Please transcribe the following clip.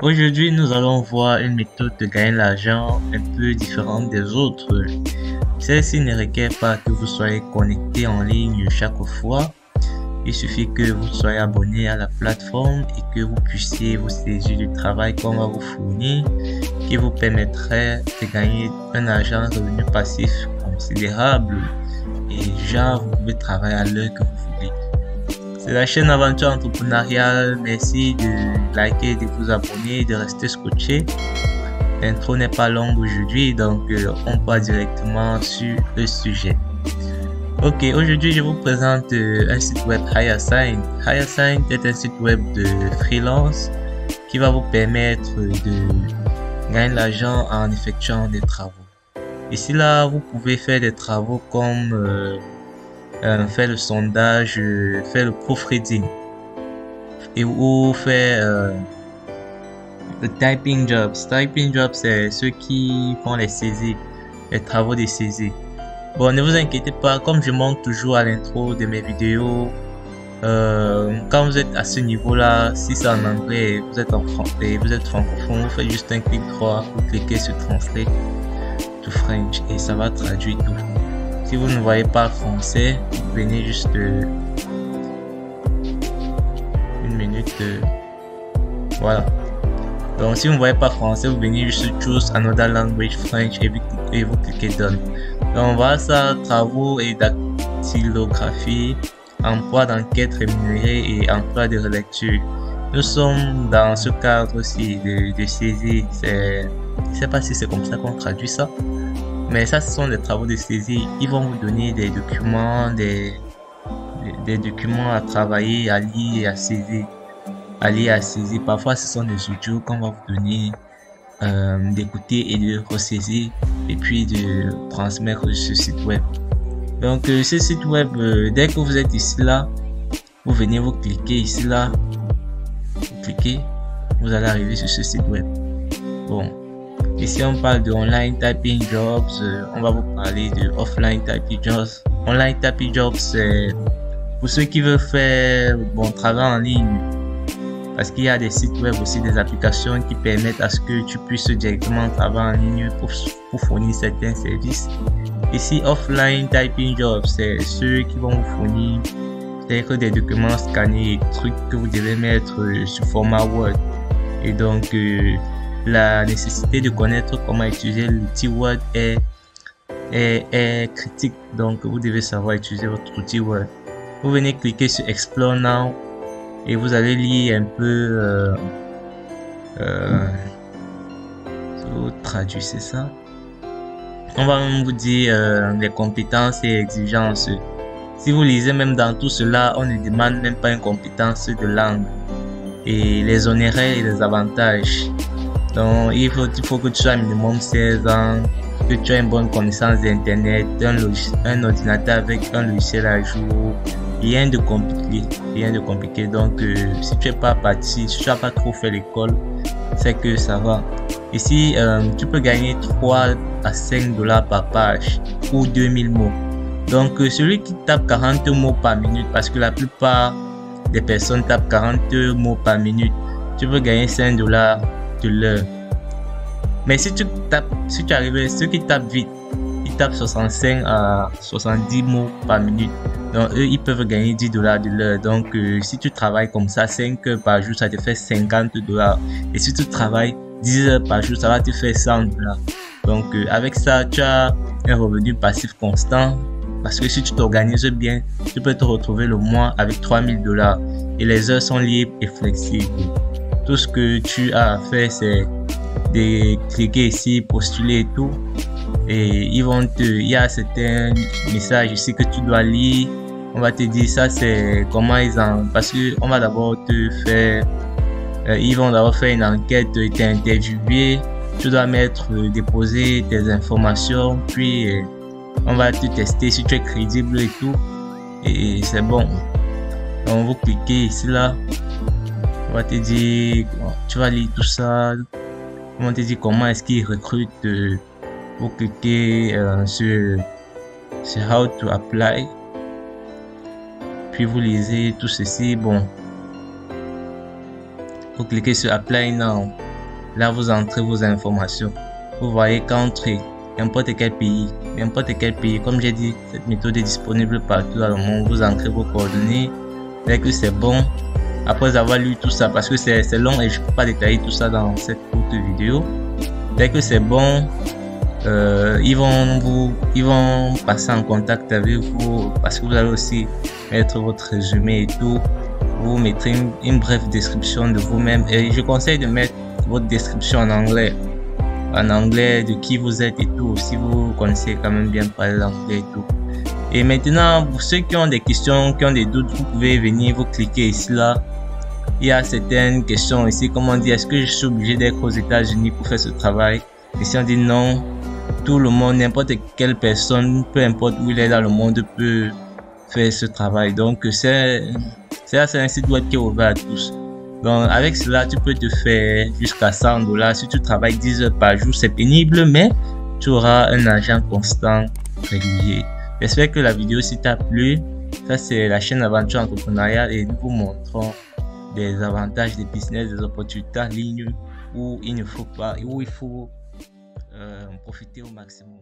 Aujourd'hui, nous allons voir une méthode de gagner l'argent un peu différente des autres. Celle-ci ne requiert pas que vous soyez connecté en ligne chaque fois. Il suffit que vous soyez abonné à la plateforme et que vous puissiez vous saisir du travail qu'on va vous fournir, qui vous permettrait de gagner un argent revenu passif considérable. Et genre, vous pouvez travailler à l'heure que vous voulez. C'est la chaîne Aventure Entrepreneuriale. Merci de liker, de vous abonner, de rester scotché. L'intro n'est pas longue aujourd'hui, donc on passe directement sur le sujet. Ok, aujourd'hui je vous présente un site web HireSign. HireSign est un site web de freelance qui va vous permettre de gagner de l'argent en effectuant des travaux. Ici là, vous pouvez faire des travaux comme faire le sondage, faire le proofreading ou faire le typing jobs. Typing jobs, c'est ceux qui font les saisies, les travaux des saisies. Bon, ne vous inquiétez pas, comme je montre toujours à l'intro de mes vidéos, quand vous êtes à ce niveau-là, si c'est en anglais, vous êtes en français, vous êtes francophone, vous faites juste un clic droit, vous cliquez sur Translate to French et ça va traduire tout. Si vous ne voyez pas français, vous venez juste une minute. Voilà. Donc si vous ne voyez pas français, vous venez juste sur Choose Another Language French et vous cliquez Done. Donc voilà ça, travaux et dactylographie, emploi d'enquête rémunérée et emploi de relecture. Nous sommes dans ce cadre aussi de saisie. Je ne sais pas si c'est comme ça qu'on traduit ça. Mais ça, ce sont des travaux de saisie. Ils vont vous donner des documents, des documents à travailler, à lire et à saisir. À lire et à saisir. Parfois, ce sont des audios qu'on va vous donner d'écouter et de ressaisir et puis de transmettre sur ce site web. Donc, ce site web, dès que vous êtes ici là, vous venez vous cliquez ici là, vous cliquez, vous allez arriver sur ce site web. Bon. Ici, on parle de online typing jobs. On va vous parler de offline typing jobs. Online typing jobs, c'est pour ceux qui veulent faire bon travail en ligne. Parce qu'il y a des sites web aussi, des applications qui permettent à ce que tu puisses directement travailler en ligne pour fournir certains services. Ici, offline typing jobs, c'est ceux qui vont vous fournir des documents scannés, des trucs que vous devez mettre sur format Word. Et donc, la nécessité de connaître comment utiliser l'outil Word est critique. Donc, vous devez savoir utiliser votre outil Word. Vous venez cliquer sur Explore Now et vous allez lire un peu. Vous traduisez ça. On va même vous dire les compétences et exigences. Si vous lisez même dans tout cela, on ne demande même pas une compétence de langue et les honoraires et les avantages. Donc, il faut que tu sois minimum 16 ans, que tu aies une bonne connaissance d'internet, un ordinateur avec un logiciel à jour, rien de compliqué. Donc, si tu n'es pas parti, si tu n'as pas trop fait l'école, c'est que ça va. Ici, tu peux gagner 3 à 5 dollars par page ou 2000 mots. Donc, celui qui tape 40 mots par minute, parce que la plupart des personnes tapent 40 mots par minute, tu peux gagner 5 dollars de l'heure. Mais si tu arrives, ceux qui tapent vite, ils tapent 65 à 70 mots par minute. Donc eux, ils peuvent gagner 10 dollars de l'heure. Donc si tu travailles comme ça 5 heures par jour, ça te fait 50 dollars. Et si tu travailles 10 heures par jour, ça va te faire 100 dollars. Donc avec ça, tu as un revenu passif constant. Parce que si tu t'organises bien, tu peux te retrouver le mois avec 3000 dollars. Et les heures sont libres et flexibles. Tout ce que tu as à faire, c'est de cliquer ici, postuler et tout. Et il y a certains messages ici que tu dois lire. On va te dire ça, c'est comment parce que on va d'abord te faire, ils vont d'abord faire une enquête, t'interviewer. Tu dois déposer tes informations, puis on va te tester si tu es crédible et tout. Et c'est bon. Donc vous cliquez ici là. On va te dire, tu vas lire tout ça. On va te dire comment est-ce qu'ils recrutent. Vous cliquez sur How to Apply. Puis vous lisez tout ceci. Bon, vous cliquez sur Apply Now. Là, vous entrez vos informations. Vous voyez qu'entre n'importe quel pays, comme j'ai dit, cette méthode est disponible partout dans le monde. Vous entrez vos coordonnées. Dès que c'est bon, après avoir lu tout ça, parce que c'est long et je ne peux pas détailler tout ça dans cette courte vidéo. Dès que c'est bon, ils vont passer en contact avec vous, parce que vous allez aussi mettre votre résumé et tout. Vous mettrez une brève description de vous-même, et je conseille de mettre votre description en anglais de qui vous êtes et tout, si vous connaissez quand même bien parler l'anglais et tout. Et maintenant, pour ceux qui ont des questions, qui ont des doutes, vous pouvez venir, vous cliquez ici là. Il y a certaines questions ici, comme on dit, est-ce que je suis obligé d'être aux États-Unis pour faire ce travail? Et si on dit non, tout le monde, n'importe quelle personne, peu importe où il est dans le monde, peut faire ce travail. Donc c'est un site web qui est ouvert à tous. Donc avec cela, tu peux te faire jusqu'à $100 si tu travailles 10 heures par jour. C'est pénible, mais tu auras un argent constant, régulier. J'espère que la vidéo t'a plu. Ça, c'est la chaîne Aventure Entrepreneuriale et nous vous montrons des avantages des business, des opportunités en ligne où il faut profiter au maximum.